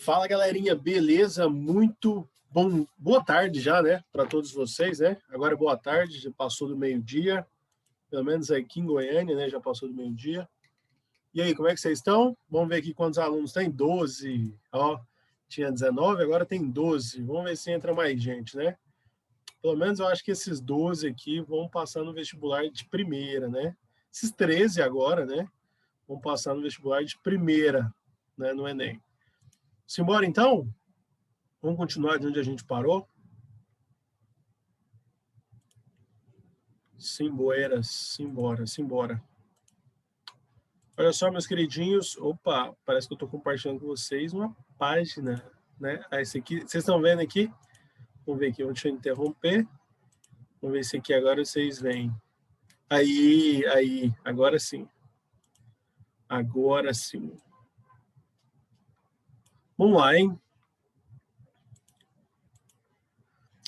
Fala, galerinha, beleza? Muito bom, boa tarde já, né, para todos vocês, né? Agora é boa tarde, já passou do meio-dia, pelo menos aqui em Goiânia, né, já passou do meio-dia. E aí, como é que vocês estão? Vamos ver aqui quantos alunos tem, 12, ó, tinha 19, agora tem 12. Vamos ver se entra mais gente, né? Pelo menos eu acho que esses 12 aqui vão passar no vestibular de primeira, né? Esses 13 agora, né, vão passar no vestibular de primeira, né, no Enem. Simbora, então? Vamos continuar de onde a gente parou? Simbora. Olha só, meus queridinhos. Opa, parece que eu estou compartilhando com vocês uma página, né? Ah, esse aqui, vocês estão vendo aqui? Vamos ver aqui, deixa eu interromper. Vamos ver se aqui agora vocês veem. Aí, agora sim. Agora sim. Vamos lá, hein?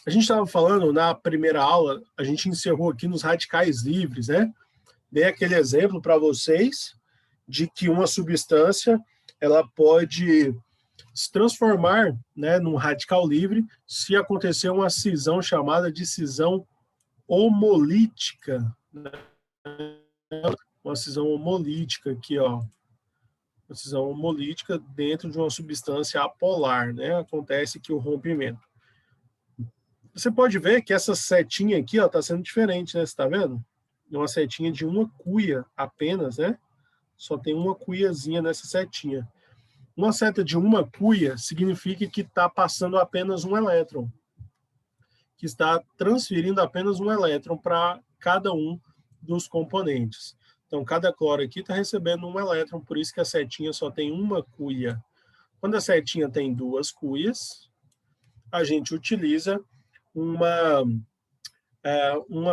A gente estava falando na primeira aula, a gente encerrou aqui nos radicais livres, né? Dei aquele exemplo para vocês de que uma substância ela pode se transformar, né, num radical livre se acontecer uma cisão chamada de cisão homolítica, né? Uma cisão homolítica aqui, ó. Uma cisão homolítica dentro de uma substância apolar, né? Acontece que o rompimento. Você pode ver que essa setinha aqui, ó, tá sendo diferente, né? Você tá vendo? É uma setinha de uma cuia apenas, né? Só tem uma cuiazinha nessa setinha. Uma seta de uma cuia significa que está passando apenas um elétron, que está transferindo apenas um elétron para cada um dos componentes. Então, cada cloro aqui está recebendo um elétron, por isso que a setinha só tem uma cuia. Quando a setinha tem duas cuias, a gente utiliza uma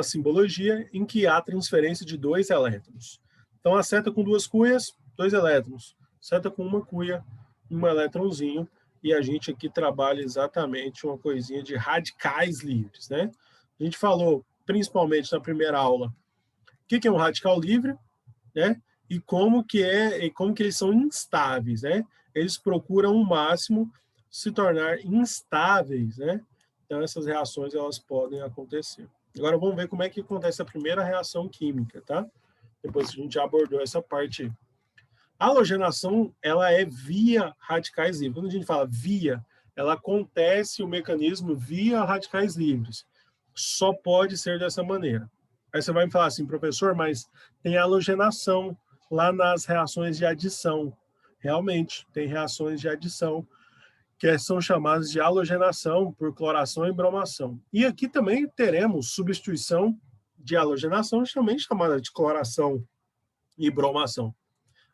simbologia em que há transferência de dois elétrons. Então, a seta com duas cuias, dois elétrons. Seta com uma cuia, um elétronzinho. E a gente aqui trabalha exatamente uma coisinha de radicais livres, né? A gente falou, principalmente na primeira aula, o que é um radical livre, né? E como que eles são instáveis, né? Eles procuram o máximo se tornar instáveis, né? Então, essas reações elas podem acontecer. Agora, vamos ver como é que acontece a primeira reação química, tá? Depois que a gente já abordou essa parte. A halogenação, ela é via radicais livres. Quando a gente fala via, ela acontece o mecanismo via radicais livres. Só pode ser dessa maneira. Aí você vai me falar assim, professor, mas tem halogenação lá nas reações de adição. Realmente, tem reações de adição que são chamadas de halogenação por cloração e bromação. E aqui também teremos substituição de halogenação, também chamada de cloração e bromação.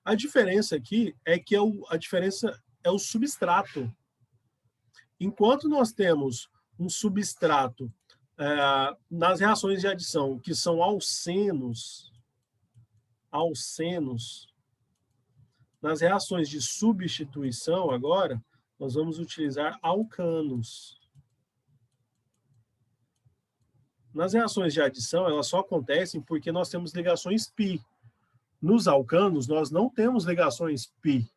A diferença aqui é que a diferença é o substrato. Enquanto nós temos um substrato nas reações de adição, que são alcenos, nas reações de substituição agora, nós vamos utilizar alcanos. Nas reações de adição, elas só acontecem porque nós temos ligações π. Nos alcanos, nós não temos ligações π.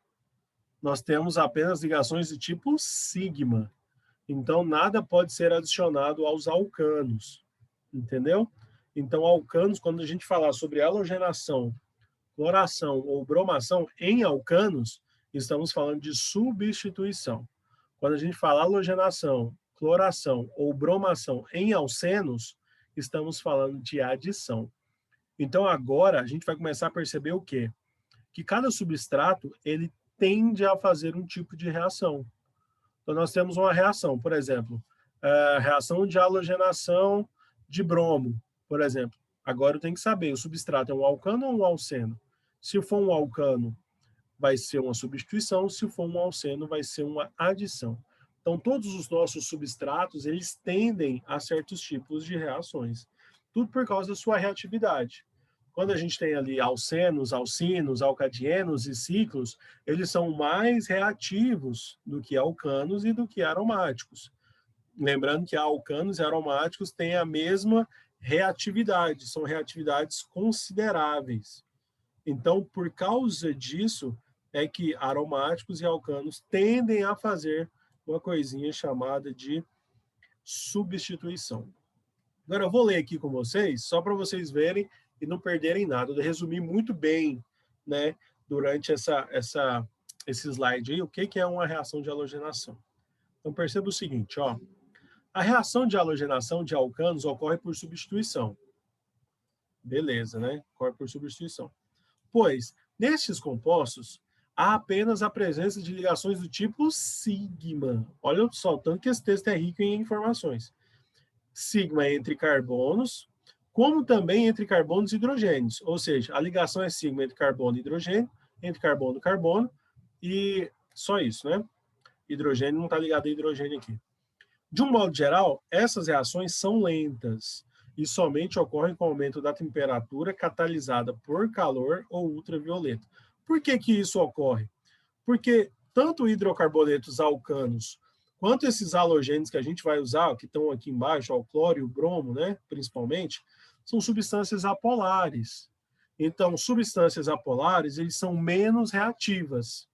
Nós temos apenas ligações de tipo sigma. Então, nada pode ser adicionado aos alcanos. Entendeu? Então, alcanos, quando a gente falar sobre halogenação, cloração ou bromação em alcanos, estamos falando de substituição. Quando a gente fala halogenação, cloração ou bromação em alcenos, estamos falando de adição. Então, agora, a gente vai começar a perceber o quê? Que cada substrato, ele tende a fazer um tipo de reação. Então, nós temos uma reação, por exemplo, a reação de halogenação de bromo, por exemplo. Agora eu tenho que saber, o substrato é um alcano ou um alceno? Se for um alcano, vai ser uma substituição, se for um alceno, vai ser uma adição. Então, todos os nossos substratos, eles tendem a certos tipos de reações. Tudo por causa da sua reatividade. Quando a gente tem ali alcenos, alcinos, alcadienos e ciclos, eles são mais reativos do que alcanos e do que aromáticos. Lembrando que alcanos e aromáticos têm a mesma reatividade, são reatividades consideráveis. Então, por causa disso, é que aromáticos e alcanos tendem a fazer uma coisinha chamada de substituição. Agora, eu vou ler aqui com vocês, só para vocês verem e não perderem nada. Eu resumi muito bem, né, durante esse slide aí, o que é uma reação de halogenação. Então, perceba o seguinte, ó. A reação de halogenação de alcanos ocorre por substituição. Beleza, né? Ocorre por substituição. Pois, nestes compostos, há apenas a presença de ligações do tipo sigma. Olha só, tanto que esse texto é rico em informações. Sigma entre carbonos, como também entre carbonos e hidrogênios. Ou seja, a ligação é sigma entre carbono e hidrogênio, entre carbono e carbono, e só isso, né? Hidrogênio não está ligado a hidrogênio aqui. De um modo geral, essas reações são lentas e somente ocorrem com o aumento da temperatura catalisada por calor ou ultravioleta. Por que isso ocorre? Porque tanto hidrocarbonetos alcanos quanto esses halogênios que a gente vai usar, que estão aqui embaixo, o cloro e o bromo, né, principalmente, são substâncias apolares. Então, substâncias apolares, eles são menos reativas.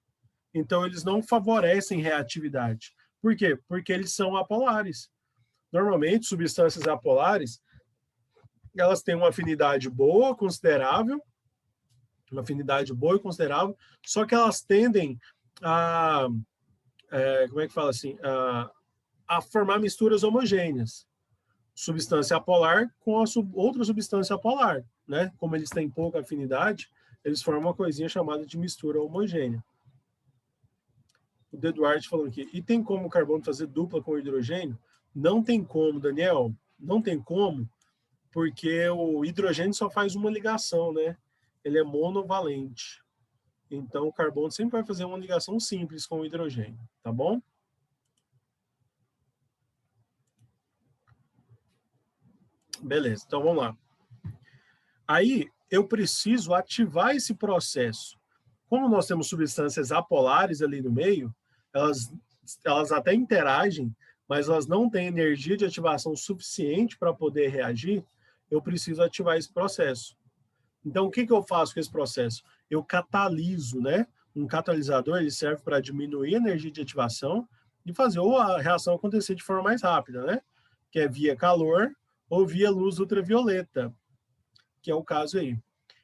Então, eles não favorecem reatividade. Por quê? Porque eles são apolares. Normalmente, substâncias apolares, elas têm uma afinidade boa, considerável, só que elas tendem a, como é que fala assim, a formar misturas homogêneas. Substância apolar com a outra substância apolar, né? Como eles têm pouca afinidade, eles formam uma coisinha chamada de mistura homogênea. O Eduardo falando aqui, e tem como o carbono fazer dupla com o hidrogênio? Não tem como, Daniel, não tem como, porque o hidrogênio só faz uma ligação, né? Ele é monovalente. Então, o carbono sempre vai fazer uma ligação simples com o hidrogênio, tá bom? Beleza, então vamos lá. Aí, eu preciso ativar esse processo. Como nós temos substâncias apolares ali no meio, elas até interagem, mas elas não têm energia de ativação suficiente para poder reagir, eu preciso ativar esse processo. Então, o que eu faço com esse processo? Eu cataliso, né? Um catalisador ele serve para diminuir a energia de ativação e fazer a reação acontecer de forma mais rápida, né? Que é via calor ou via luz ultravioleta, que é o caso aí.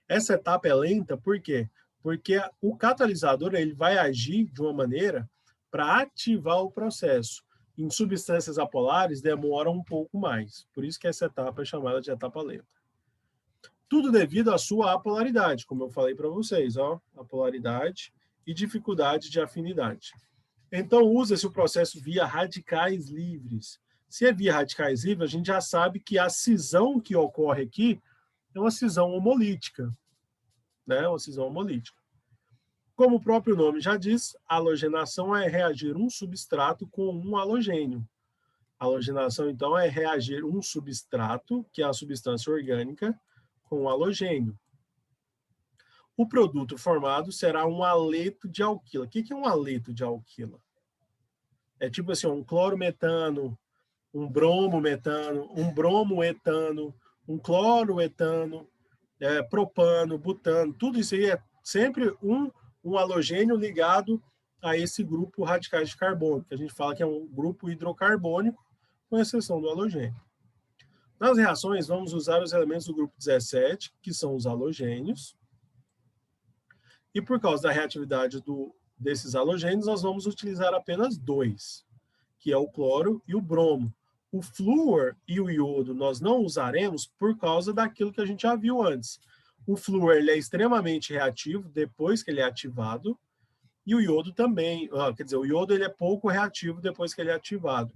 Essa etapa é lenta, por quê? Porque o catalisador ele vai agir de uma maneira para ativar o processo. Em substâncias apolares demora um pouco mais. Por isso que essa etapa é chamada de etapa lenta. Tudo devido à sua apolaridade, como eu falei para vocês, ó, apolaridade e dificuldade de afinidade. Então, usa-se o processo via radicais livres. Se é via radicais livres, a gente já sabe que a cisão que ocorre aqui é uma cisão homolítica, né? Uma cisão homolítica. Como o próprio nome já diz, halogenação é reagir um substrato com um halogênio. Halogenação, então, é reagir um substrato, que é a substância orgânica, com um halogênio. O produto formado será um haleto de alquila. O que é um haleto de alquila? É tipo assim, um clorometano, um bromometano, um bromoetano, um cloroetano, propano, butano, tudo isso aí é sempre um halogênio ligado a esse grupo radicais de carbono, que a gente fala que é um grupo hidrocarbônico, com exceção do halogênio. Nas reações, vamos usar os elementos do grupo 17, que são os halogênios, e por causa da reatividade desses halogênios, nós vamos utilizar apenas dois, que é o cloro e o bromo. O flúor e o iodo nós não usaremos por causa daquilo que a gente já viu antes. O flúor ele é extremamente reativo depois que ele é ativado, e o iodo também, quer dizer, o iodo ele é pouco reativo depois que ele é ativado.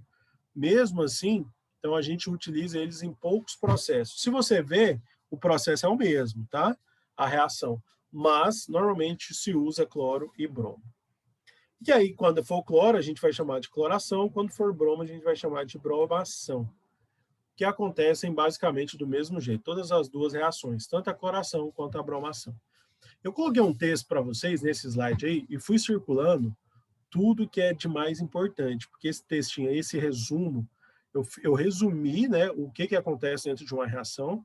Mesmo assim, então a gente utiliza eles em poucos processos. Se você ver, o processo é o mesmo, tá? A reação. Mas, normalmente, se usa cloro e bromo. E aí, quando for cloro, a gente vai chamar de cloração. Quando for bromo, a gente vai chamar de bromação. Que acontecem basicamente do mesmo jeito. Todas as duas reações, tanto a cloração quanto a bromação. Eu coloquei um texto para vocês nesse slide aí e fui circulando tudo que é de mais importante, porque esse textinho, esse resumo, eu resumi, né, o que acontece dentro de uma reação,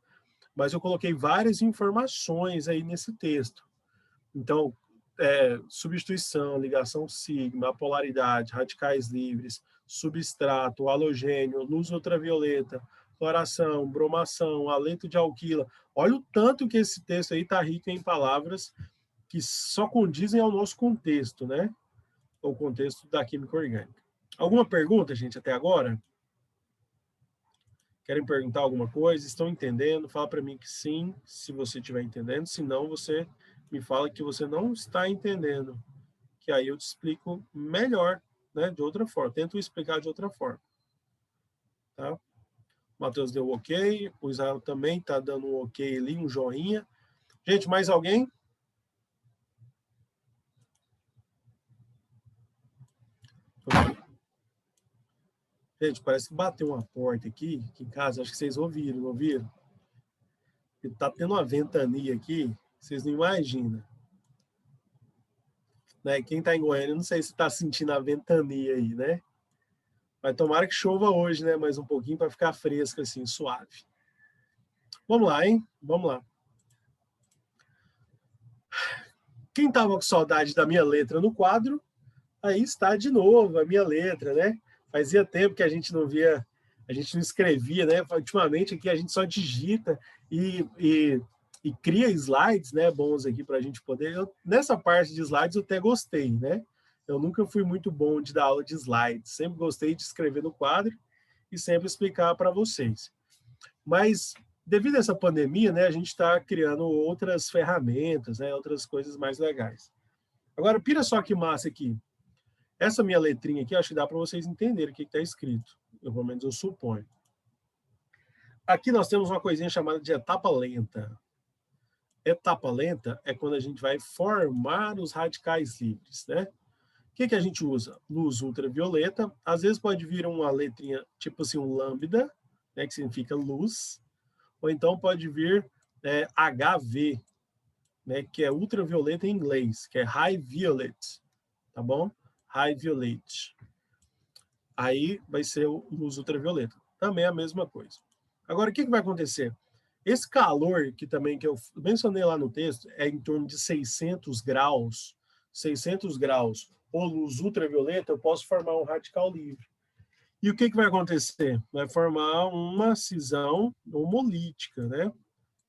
mas eu coloquei várias informações aí nesse texto. Então, substituição, ligação sigma, apolaridade, radicais livres, substrato, halogênio, luz ultravioleta, fluoração, bromação, haleto de alquila. Olha o tanto que esse texto aí está rico em palavras que só condizem ao nosso contexto, né? O contexto da química orgânica. Alguma pergunta, gente, até agora? Querem perguntar alguma coisa? Estão entendendo? Fala para mim que sim, se você estiver entendendo. Se não, você me fala que você não está entendendo. Que aí eu te explico melhor, né? De outra forma. Tento explicar de outra forma. Tá? O Matheus deu ok. O Israel também está dando um ok ali, um joinha. Gente, mais alguém? Gente, parece que bateu uma porta aqui em casa. Acho que vocês ouviram, não ouviram? Está tendo uma ventania aqui, vocês não imaginam. Né? Quem está em Goiânia, não sei se está sentindo a ventania aí, né? Mas tomara que chova hoje, né? Mais um pouquinho para ficar fresco, assim, suave. Vamos lá, hein? Vamos lá. Quem estava com saudade da minha letra no quadro, aí está de novo a minha letra, né? Fazia tempo que a gente não via, a gente não escrevia, né? Ultimamente aqui a gente só digita e cria slides, né? Bons aqui para a gente poder. Nessa parte de slides eu até gostei, né? Eu nunca fui muito bom de dar aula de slides. Sempre gostei de escrever no quadro e sempre explicar para vocês. Mas devido a essa pandemia, né? A gente está criando outras ferramentas, né? Outras coisas mais legais. Agora, pira só que massa aqui. Essa minha letrinha aqui, acho que dá para vocês entenderem o que está escrito. Pelo menos eu suponho. Aqui nós temos uma coisinha chamada de etapa lenta. Etapa lenta é quando a gente vai formar os radicais livres, né? O que a gente usa? Luz ultravioleta. Às vezes pode vir uma letrinha, tipo assim, um lambda, né, que significa luz. Ou então pode vir HV, né, que é ultravioleta em inglês, que é high violet, tá bom? High violet. Aí vai ser luz ultravioleta. Também é a mesma coisa. Agora, o que vai acontecer? Esse calor, que também que eu mencionei lá no texto, é em torno de 600 graus. 600 graus ou luz ultravioleta, eu posso formar um radical livre. E o que vai acontecer? Vai formar uma cisão homolítica, né?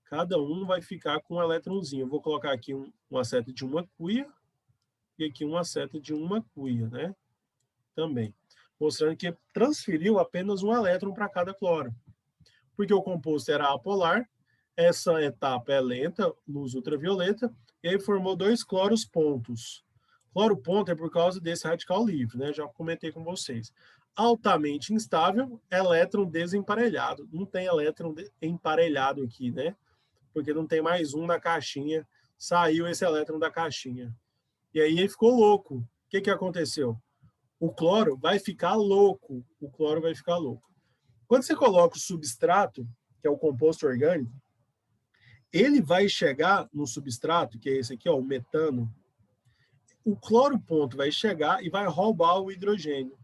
Cada um vai ficar com um elétronzinho. Eu vou colocar aqui uma seta de uma cuia e aqui uma seta de uma cuia, né? Também. Mostrando que transferiu apenas um elétron para cada cloro. Porque o composto era apolar, essa etapa é lenta, luz ultravioleta, e aí formou dois cloros pontos. Cloro ponto é por causa desse radical livre, né? Já comentei com vocês. Altamente instável, elétron desemparelhado. Não tem elétron emparelhado aqui, né? Porque não tem mais um na caixinha. Saiu esse elétron da caixinha. E aí ele ficou louco. O que aconteceu? O cloro vai ficar louco. O cloro vai ficar louco. Quando você coloca o substrato, que é o composto orgânico, ele vai chegar no substrato, que é esse aqui, ó, o metano. O cloro ponto vai chegar e vai roubar o hidrogênio.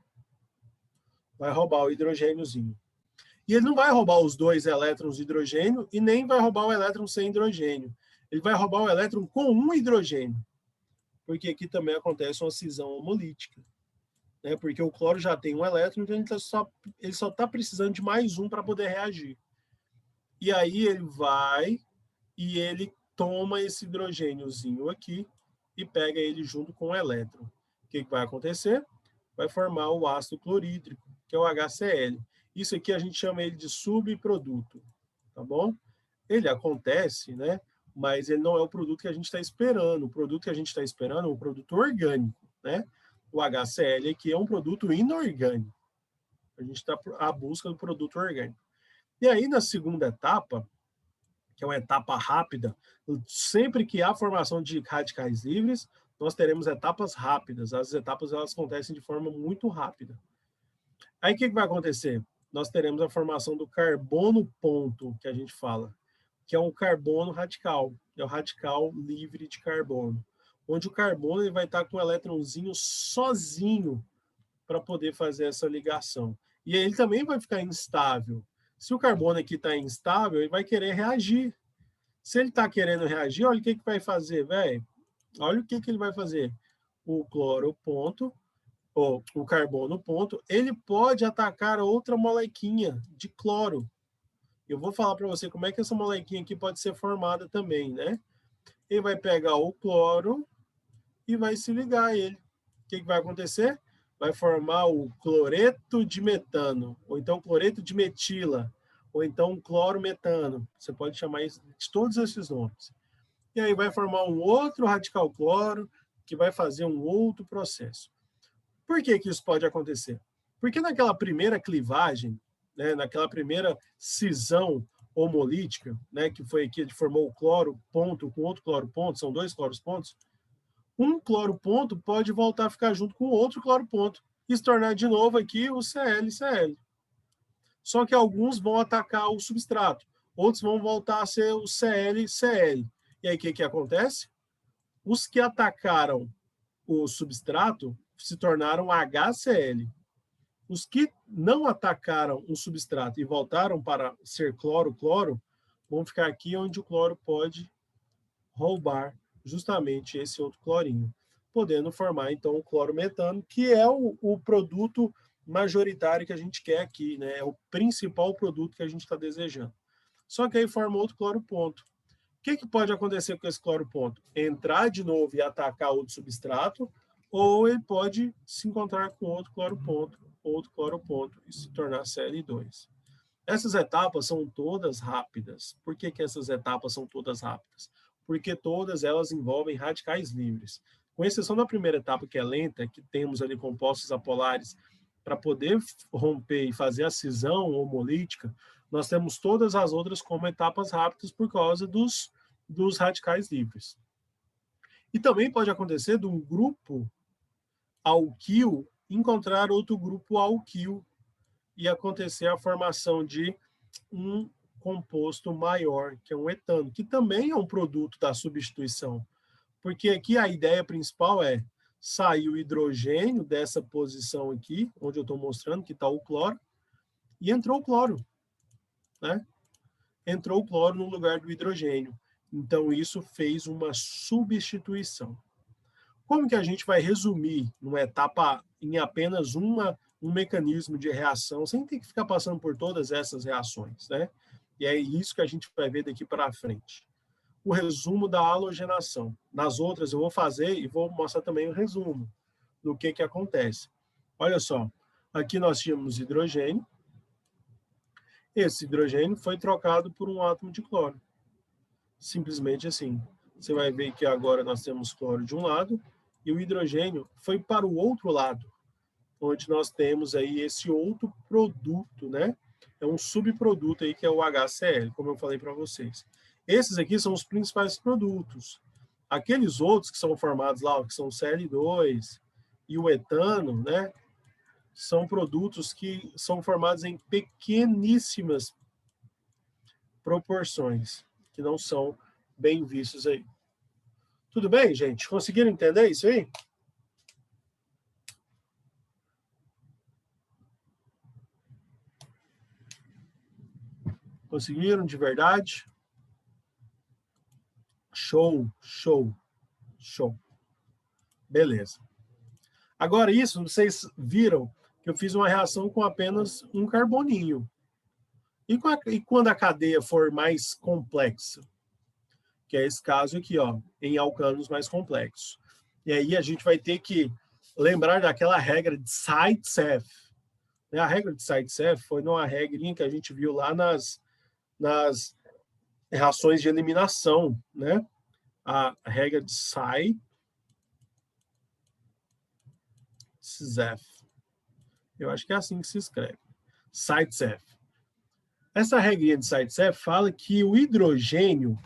Vai roubar o hidrogêniozinho. E ele não vai roubar os dois elétrons de hidrogênio e nem vai roubar o elétron sem hidrogênio. Ele vai roubar o elétron com um hidrogênio. Porque aqui também acontece uma cisão homolítica. Né? Porque o cloro já tem um elétron, então ele só está precisando de mais um para poder reagir. E aí ele vai e ele toma esse hidrogêniozinho aqui e pega ele junto com o elétron. O que vai acontecer? Vai formar o ácido clorídrico, que é o HCl. Isso aqui a gente chama ele de subproduto, tá bom? Ele acontece, né? Mas ele não é o produto que a gente está esperando. O produto que a gente está esperando é um produto orgânico, né? O HCl aqui é um produto inorgânico. A gente está à busca do produto orgânico. E aí, na segunda etapa, que é uma etapa rápida, sempre que há formação de radicais livres, nós teremos etapas rápidas. As etapas elas acontecem de forma muito rápida. Aí o que vai acontecer? Nós teremos a formação do carbono ponto, que a gente fala, que é um carbono radical, é o radical livre de carbono, onde o carbono ele vai estar com um elétronzinho sozinho para poder fazer essa ligação. E aí ele também vai ficar instável. Se o carbono aqui está instável, ele vai querer reagir. Se ele está querendo reagir, olha o que vai fazer, velho. olha o que ele vai fazer. O cloro ponto, ou o carbono ponto, ele pode atacar outra molequinha de cloro. Eu vou falar para você como é que essa molequinha aqui pode ser formada também, né? Ele vai pegar o cloro e vai se ligar a ele. O que vai acontecer? Vai formar o cloreto de metano, ou então cloreto de metila, ou então clorometano. Você pode chamar isso de todos esses nomes. E aí vai formar um outro radical cloro, que vai fazer um outro processo. Por que isso pode acontecer? Porque naquela primeira clivagem, né, naquela primeira cisão homolítica, né, que foi aqui, ele formou o cloro ponto com outro cloro ponto, são dois cloros pontos, um cloro ponto pode voltar a ficar junto com outro cloro ponto e se tornar de novo aqui o ClCl. Só que alguns vão atacar o substrato, outros vão voltar a ser o ClCl. E aí o que acontece? Os que atacaram o substrato se tornaram HCl. Os que não atacaram o substrato e voltaram para ser cloro-cloro, vão ficar aqui onde o cloro pode roubar justamente esse outro clorinho, podendo formar então o clorometano, que é o produto majoritário que a gente quer aqui, né? É o principal produto que a gente está desejando. Só que aí forma outro cloro ponto. O que pode acontecer com esse cloro ponto? Entrar de novo e atacar outro substrato, ou ele pode se encontrar com outro cloro ponto e se tornar Cl2. Essas etapas são todas rápidas. Por que essas etapas são todas rápidas? Porque todas elas envolvem radicais livres. Com exceção da primeira etapa, que é lenta, que temos ali compostos apolares para poder romper e fazer a cisão homolítica, nós temos todas as outras como etapas rápidas por causa dos radicais livres. E também pode acontecer de um grupo alquil encontrar outro grupo alquil e acontecer a formação de um composto maior, que é um etano, que também é um produto da substituição. Porque aqui a ideia principal é sair o hidrogênio dessa posição aqui, onde eu estou mostrando que está o cloro, e entrou o cloro, né? Entrou o cloro no lugar do hidrogênio. Então, isso fez uma substituição. Como que a gente vai resumir numa etapa em apenas um mecanismo de reação, sem ter que ficar passando por todas essas reações, né? E é isso que a gente vai ver daqui para frente. O resumo da halogenação. Nas outras eu vou fazer e vou mostrar também o resumo do que acontece. Olha só, aqui nós tínhamos hidrogênio. Esse hidrogênio foi trocado por um átomo de cloro. Simplesmente assim. Você vai ver que agora nós temos cloro de um lado e o hidrogênio foi para o outro lado, onde nós temos aí esse outro produto, né? É um subproduto aí que é o HCl, como eu falei para vocês. Esses aqui são os principais produtos. Aqueles outros que são formados lá, que são o Cl2 e o etano, né? São produtos que são formados em pequeníssimas proporções, que não são bem vistos aí. Tudo bem, gente? Conseguiram entender isso aí? Conseguiram de verdade? Show, show, show. Beleza. Agora, isso, vocês viram que eu fiz uma reação com apenas um carboninho. E quando a cadeia for mais complexa? Que é esse caso aqui, ó, em alcanos mais complexos. E aí a gente vai ter que lembrar daquela regra de Zaitsev. A regra de Zaitsev foi numa regrinha que a gente viu lá nas reações de eliminação, né? A regra de Zaitsev. Eu acho que é assim que se escreve. Zaitsev. Essa regrinha de Zaitsev fala que o hidrogênio,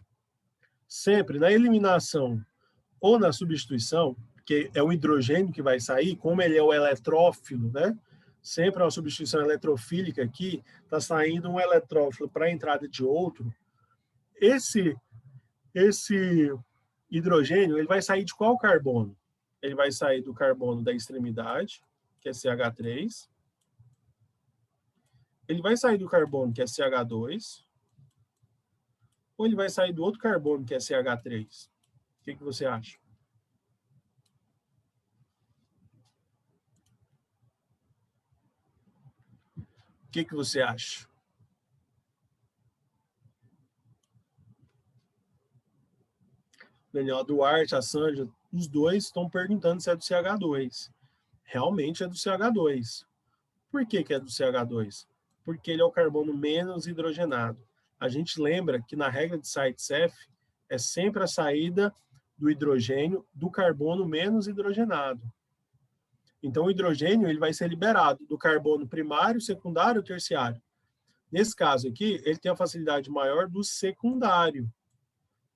sempre na eliminação ou na substituição, que é o hidrogênio que vai sair, como ele é o eletrófilo, né? Sempre é uma substituição eletrofílica aqui, está saindo um eletrófilo para a entrada de outro. Esse hidrogênio, ele vai sair de qual carbono? Ele vai sair do carbono da extremidade, que é CH3. Ele vai sair do carbono, que é CH2. Ou ele vai sair do outro carbono, que é CH3? O que você acha? que você acha? Daniel Duarte, a Sandra, os dois estão perguntando se é do CH2. Realmente é do CH2. Por que é do CH2? Porque ele é o carbono menos hidrogenado. A gente lembra que na regra de Saitsev é sempre a saída do hidrogênio do carbono menos hidrogenado. Então o hidrogênio ele vai ser liberado do carbono primário, secundário e terciário. Nesse caso aqui, ele tem a facilidade maior do secundário,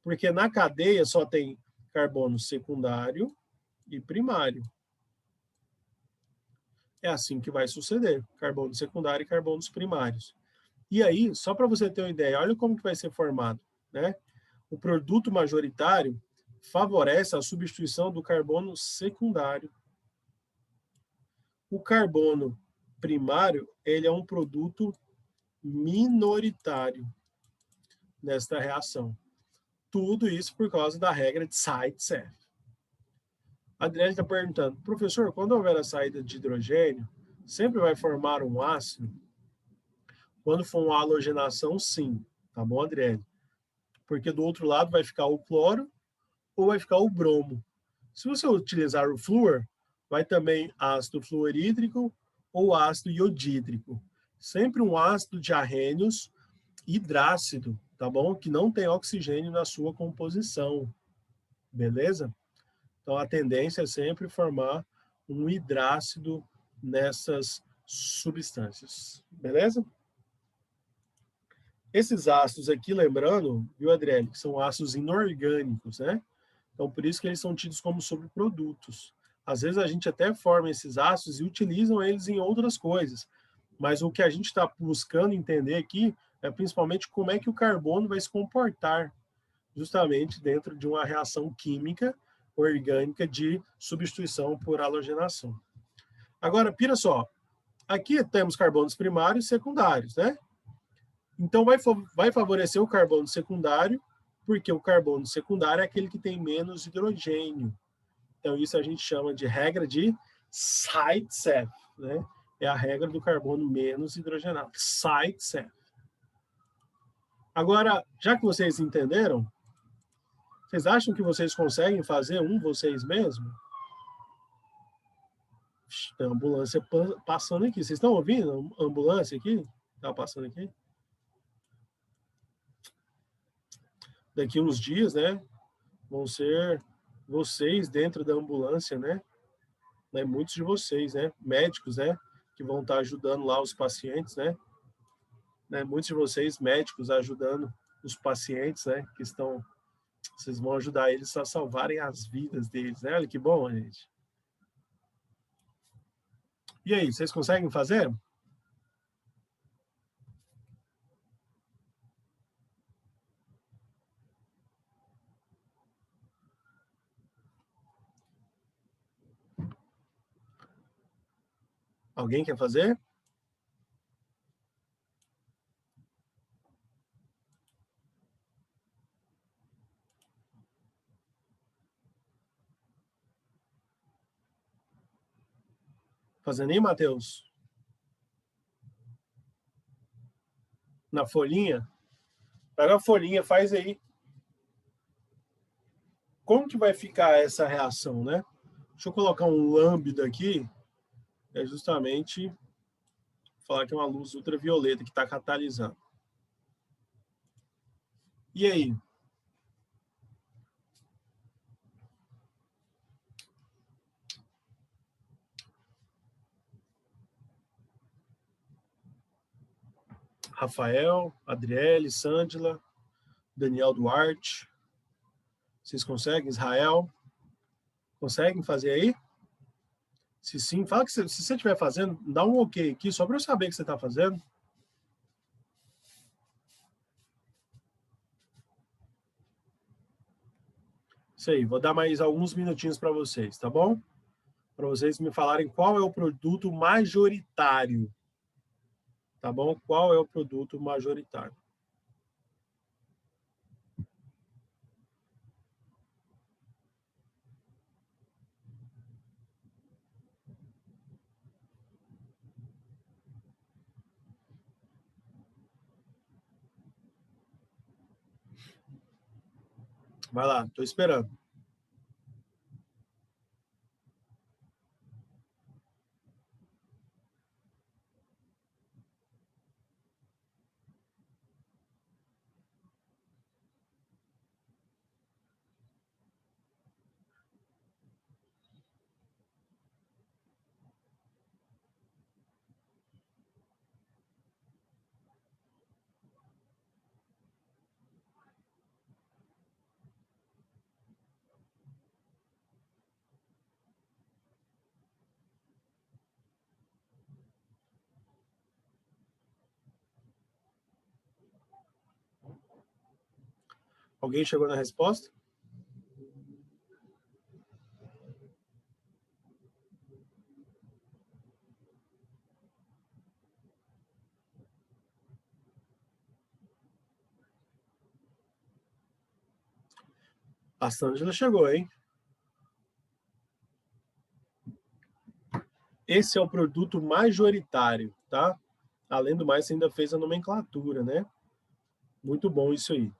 porque na cadeia só tem carbono secundário e primário. É assim que vai suceder, carbono secundário e carbonos primários. E aí, só para você ter uma ideia, olha como que vai ser formado, né? O produto majoritário favorece a substituição do carbono secundário. O carbono primário, ele é um produto minoritário nesta reação. Tudo isso por causa da regra de Zaitsev. A Adriele está perguntando, professor, quando houver a saída de hidrogênio, sempre vai formar um ácido? Quando for uma halogenação, sim. Tá bom, Adriele? Porque do outro lado vai ficar o cloro ou vai ficar o bromo. Se você utilizar o flúor, vai também ácido fluorídrico ou ácido iodídrico. Sempre um ácido de arrênios hidrácido, tá bom? Que não tem oxigênio na sua composição, beleza? Então a tendência é sempre formar um hidrácido nessas substâncias, beleza? Esses ácidos aqui, lembrando, viu, Adriele, que são ácidos inorgânicos, né? Então, por isso que eles são tidos como subprodutos. Às vezes a gente até forma esses ácidos e utilizam eles em outras coisas. Mas o que a gente está buscando entender aqui é principalmente como é que o carbono vai se comportar justamente dentro de uma reação química orgânica de substituição por halogenação. Agora, pira só, aqui temos carbonos primários e secundários, né? Então, vai favorecer o carbono secundário, porque o carbono secundário é aquele que tem menos hidrogênio. Então, isso a gente chama de regra de Zaitsev, né? É a regra do carbono menos hidrogenado, Zaitsev. Agora, já que vocês entenderam, vocês acham que vocês conseguem fazer um vocês mesmos? Tem ambulância passando aqui. Vocês estão ouvindo a ambulância aqui? Está passando aqui? Daqui uns dias, né? Vão ser vocês dentro da ambulância, né? Muitos de vocês, né? Médicos, né? Que vão estar ajudando lá os pacientes, né? Muitos de vocês médicos ajudando os pacientes, né? Que estão, vocês vão ajudar eles a salvarem as vidas deles, né? Olha que bom, gente. E aí, vocês conseguem fazer? Alguém quer fazer? Fazendo aí, Matheus? Na folhinha? Pega a folhinha, faz aí. Como que vai ficar essa reação, né? Deixa eu colocar um lambda aqui. É justamente falar que é uma luz ultravioleta que está catalisando. E aí? Rafael, Adriele, Sândila, Daniel Duarte. Vocês conseguem? Israel? Conseguem fazer aí? Se sim, fala que se você estiver fazendo, dá um ok aqui, só para eu saber que você está fazendo. Isso aí, vou dar mais alguns minutinhos para vocês, tá bom? Para vocês me falarem qual é o produto majoritário, tá bom? Qual é o produto majoritário? Vai lá, estou esperando. Alguém chegou na resposta? A Sângela chegou, hein? Esse é o produto majoritário, tá? Além do mais, você ainda fez a nomenclatura, né? Muito bom isso aí.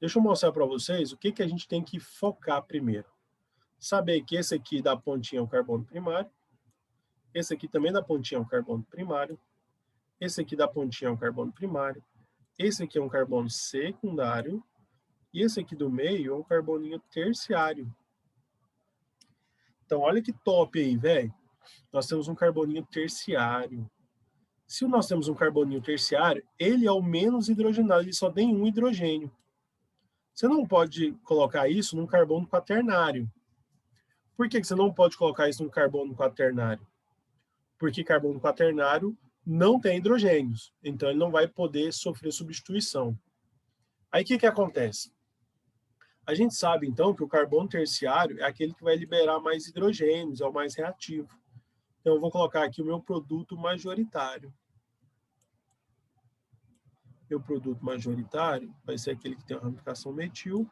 Deixa eu mostrar para vocês o que, que a gente tem que focar primeiro. Saber que esse aqui da pontinha é o carbono primário, esse aqui também da pontinha é o carbono primário, esse aqui da pontinha é o carbono primário, esse aqui é um carbono secundário, e esse aqui do meio é um carboninho terciário. Então, olha que top aí, velho. Nós temos um carboninho terciário. Se nós temos um carboninho terciário, ele é o menos hidrogenado, ele só tem um hidrogênio. Você não pode colocar isso num carbono quaternário. Por que você não pode colocar isso num carbono quaternário? Porque carbono quaternário não tem hidrogênios, então ele não vai poder sofrer substituição. Aí o que, que acontece? A gente sabe, então, que o carbono terciário é aquele que vai liberar mais hidrogênios, é o mais reativo. Então, eu vou colocar aqui o meu produto majoritário. Meu produto majoritário vai ser aquele que tem uma ramificação metil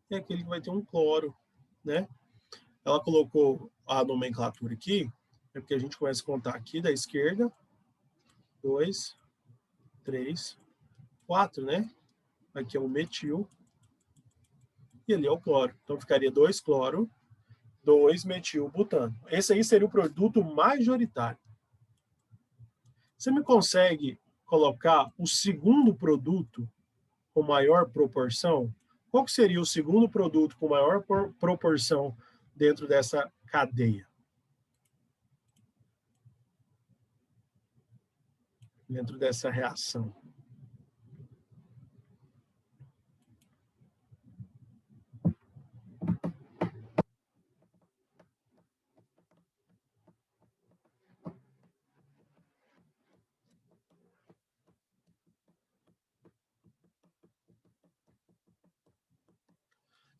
e aquele que vai ter um cloro, né? Ela colocou a nomenclatura aqui, é porque a gente começa a contar aqui da esquerda, 2, 3, 4, né? Aqui é o metil e ali é o cloro. Então, ficaria 2 cloro, 2 metilbutano. Esse aí seria o produto majoritário. Você me consegue colocar o segundo produto com maior proporção? Qual que seria o segundo produto com maior proporção dentro dessa cadeia? Dentro dessa reação?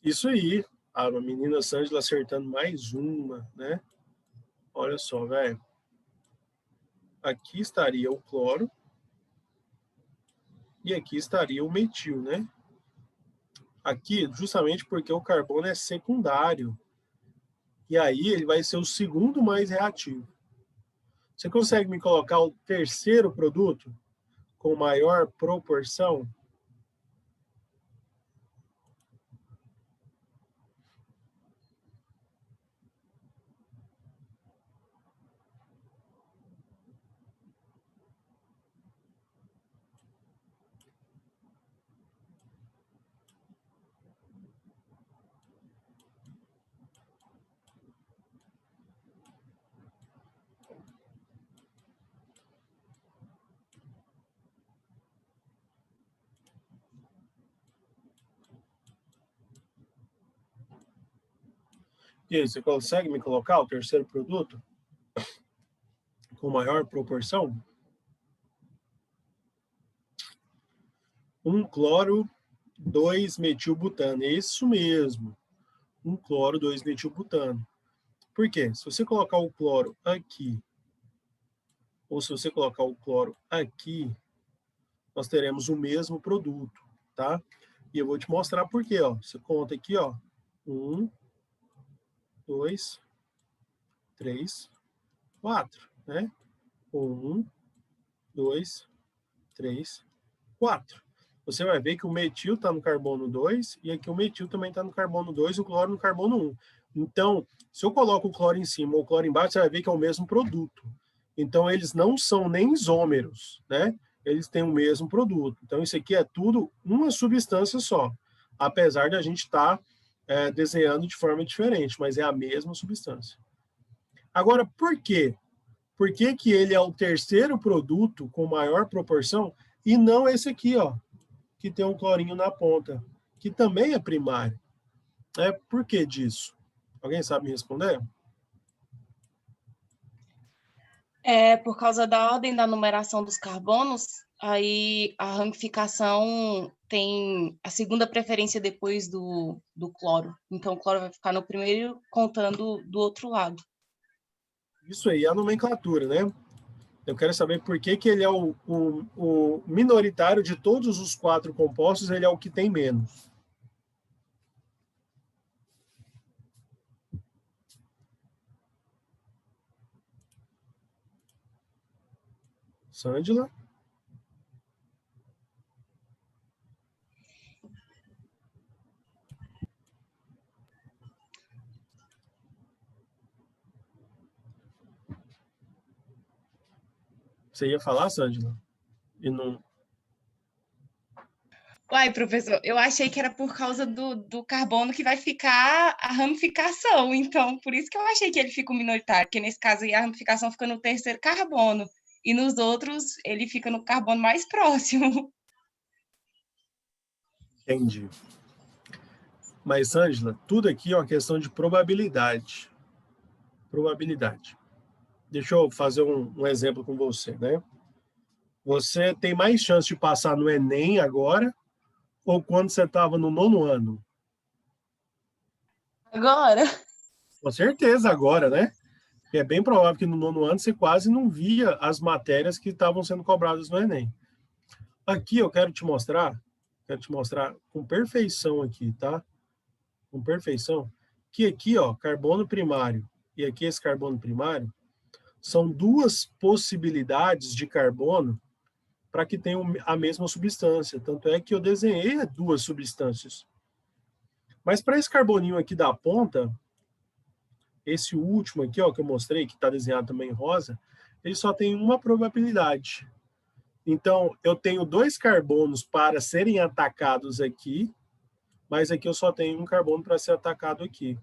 Isso aí, a menina Sângela acertando mais uma, né? Olha só, velho. Aqui estaria o cloro e aqui estaria o metil, né? Aqui, justamente porque o carbono é secundário. E aí ele vai ser o segundo mais reativo. Você consegue me colocar o terceiro produto com maior proporção? E aí, você consegue me colocar o terceiro produto com maior proporção? Um cloro, 2 metilbutano. É isso mesmo. Um cloro, 2 metilbutano. Por quê? Se você colocar o cloro aqui, ou se você colocar o cloro aqui, nós teremos o mesmo produto, tá? E eu vou te mostrar por quê, ó. Você conta aqui, ó. 1, 2, 3, 4, né? 1, 2, 3, 4. você vai ver que o metil está no carbono 2 e aqui o metil também está no carbono 2 e o cloro no carbono 1. Então, se eu coloco o cloro em cima ou o cloro embaixo, você vai ver que é o mesmo produto. Então, eles não são nem isômeros, né? Eles têm o mesmo produto. Então, isso aqui é tudo uma substância só, apesar de a gente estar desenhando de forma diferente, mas é a mesma substância. Agora, por quê? Por que que ele é o terceiro produto com maior proporção e não esse aqui, ó, que tem um clorinho na ponta, que também é primário? Por que disso? Alguém sabe me responder? É por causa da ordem da numeração dos carbonos, aí a ramificação tem a segunda preferência depois do cloro. Então, o cloro vai ficar no primeiro, contando do outro lado. Isso aí é a nomenclatura, né? Eu quero saber por que que ele é o minoritário de todos os 4 compostos, ele é o que tem menos. Sândila? Você ia falar, Sândila? E não... Uai, professor, eu achei que era por causa do carbono que vai ficar a ramificação. Então, por isso que eu achei que ele fica o minoritário, porque nesse caso aí a ramificação fica no terceiro carbono. E nos outros, ele fica no carbono mais próximo. Entendi. Mas, Ângela, tudo aqui é uma questão de probabilidade. Probabilidade. Deixa eu fazer um exemplo com você, né? Você tem mais chance de passar no Enem agora ou quando você estava no 9º ano? Agora, Com certeza agora, né? Porque é bem provável que no 9º ano você quase não via as matérias que estavam sendo cobradas no Enem. Aqui eu quero te mostrar com perfeição aqui, tá? Com perfeição, que aqui, ó, carbono primário e aqui esse carbono primário são duas possibilidades de carbono para que tenham a mesma substância. Tanto é que eu desenhei duas substâncias. Mas para esse carboninho aqui da ponta, esse último aqui, ó, que eu mostrei, que está desenhado também em rosa, ele só tem uma probabilidade. Então, eu tenho 2 carbonos para serem atacados aqui, mas aqui eu só tenho um carbono para ser atacado aqui.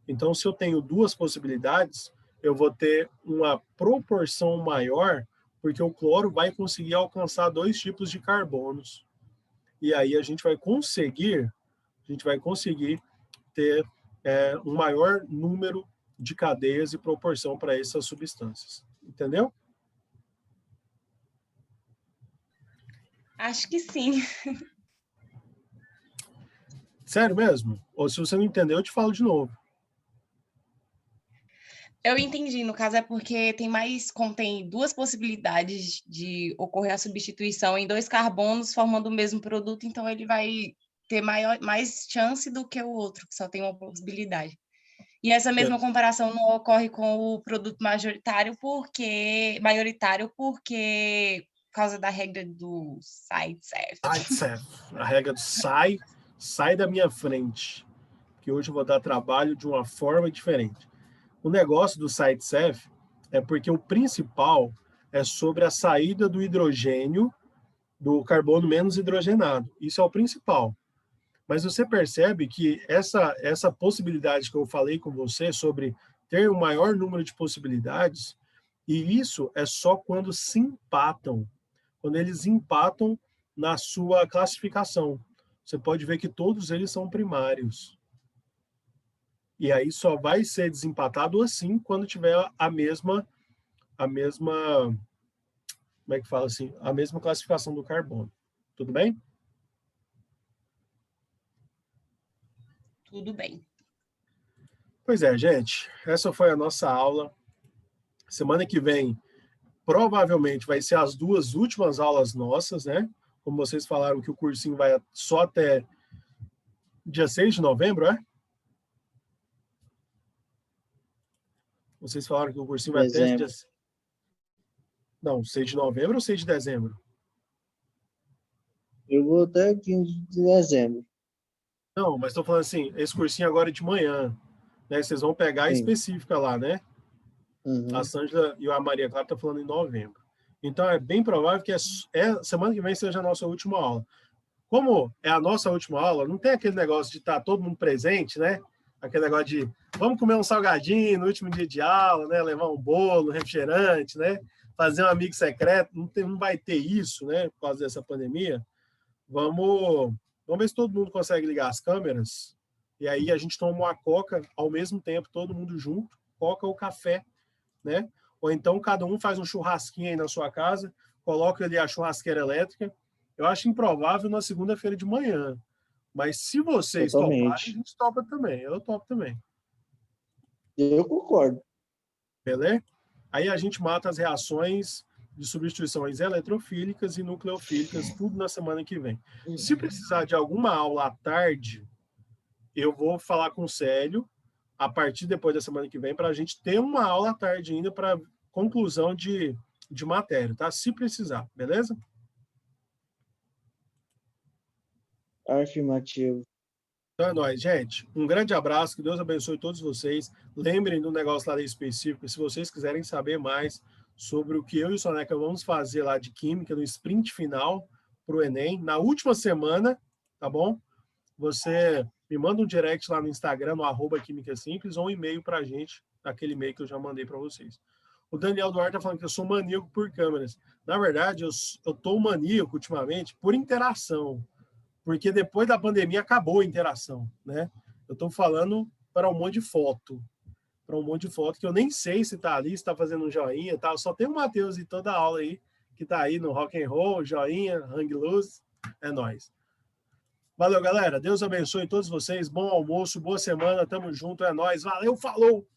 Então, se eu tenho 2 possibilidades, eu vou ter uma proporção maior, porque o cloro vai conseguir alcançar 2 tipos de carbonos. E aí a gente vai conseguir ter um maior número de cadeias e proporção para essas substâncias. Entendeu? acho que sim. Sério mesmo? Ou se você não entendeu, eu te falo de novo. Eu entendi. No caso, é porque contém duas possibilidades de ocorrer a substituição em 2 carbonos formando o mesmo produto, então ele vai ter mais chance do que o outro, que só tem uma possibilidade. E essa mesma comparação não ocorre com o produto maioritário, porque por causa da regra do Zaitsev. A regra do sai da minha frente, que hoje eu vou dar trabalho de uma forma diferente. O negócio do Zaitsev é porque o principal é sobre a saída do hidrogênio, do carbono menos hidrogenado. Isso é o principal. Mas você percebe que essa possibilidade que eu falei com você sobre ter um maior número de possibilidades, e isso é só quando se empatam, quando eles empatam na sua classificação. Você pode ver que todos eles são primários. E aí só vai ser desempatado assim quando tiver a mesma, como é que fala assim, a mesma classificação do carbono. Tudo bem? Tudo bem. Pois é, gente, essa foi a nossa aula. Semana que vem, provavelmente, vai ser as 2 últimas aulas nossas, né? Como vocês falaram que o cursinho vai só até dia 6 de novembro, é? Vocês falaram que o cursinho vai até dia... Dezembro. Não, 6 de novembro ou 6 de dezembro? Eu vou até 15 de dezembro. Não, mas estou falando assim, esse cursinho agora é de manhã, né? Vocês vão pegar a Sim. específica lá, né? A Uhum. Sângela e a Maria Clara estão falando em novembro. Então, é bem provável que semana que vem seja a nossa última aula. Como é a nossa última aula, não tem aquele negócio de estar todo mundo presente, né? Aquele negócio de vamos comer um salgadinho no último dia de aula, né? Levar um bolo, um refrigerante, né? Fazer um amigo secreto. Não vai ter isso, né? Por causa dessa pandemia. Vamos ver se todo mundo consegue ligar as câmeras. E aí a gente toma uma coca ao mesmo tempo, todo mundo junto, coca ou café, né? Ou então cada um faz um churrasquinho aí na sua casa, coloca ali a churrasqueira elétrica. Eu acho improvável na segunda-feira de manhã. Mas se vocês toparem, a Totalmente. gente topa também. Eu topo também. Eu concordo. Beleza? Aí a gente mata as reações de substituições eletrofílicas e nucleofílicas, tudo na semana que vem. Se precisar de alguma aula à tarde, eu vou falar com o Célio a partir depois da semana que vem para a gente ter uma aula à tarde ainda para conclusão de matéria, tá? Se precisar, beleza? Afirmativo. Então é nóis, gente. Um grande abraço, que Deus abençoe todos vocês. Lembrem do negócio lá da específico, se vocês quiserem saber mais sobre o que eu e o Soneca vamos fazer lá de Química no sprint final para o Enem, na última semana, tá bom? Você me manda um direct lá no Instagram, no @Química Simples, ou um e-mail para a gente, naquele e-mail que eu já mandei para vocês. O Daniel Duarte está falando que eu sou maníaco por câmeras. Na verdade, eu estou maníaco ultimamente por interação, porque depois da pandemia acabou a interação, né? Eu estou falando para um monte de foto, que eu nem sei se está ali, se está fazendo um joinha, tá? Só tem o Matheus e toda a aula aí que está aí no rock and roll, joinha, hang loose, é nóis. Valeu, galera. Deus abençoe todos vocês. Bom almoço, boa semana. Tamo junto, é nóis. Valeu, falou!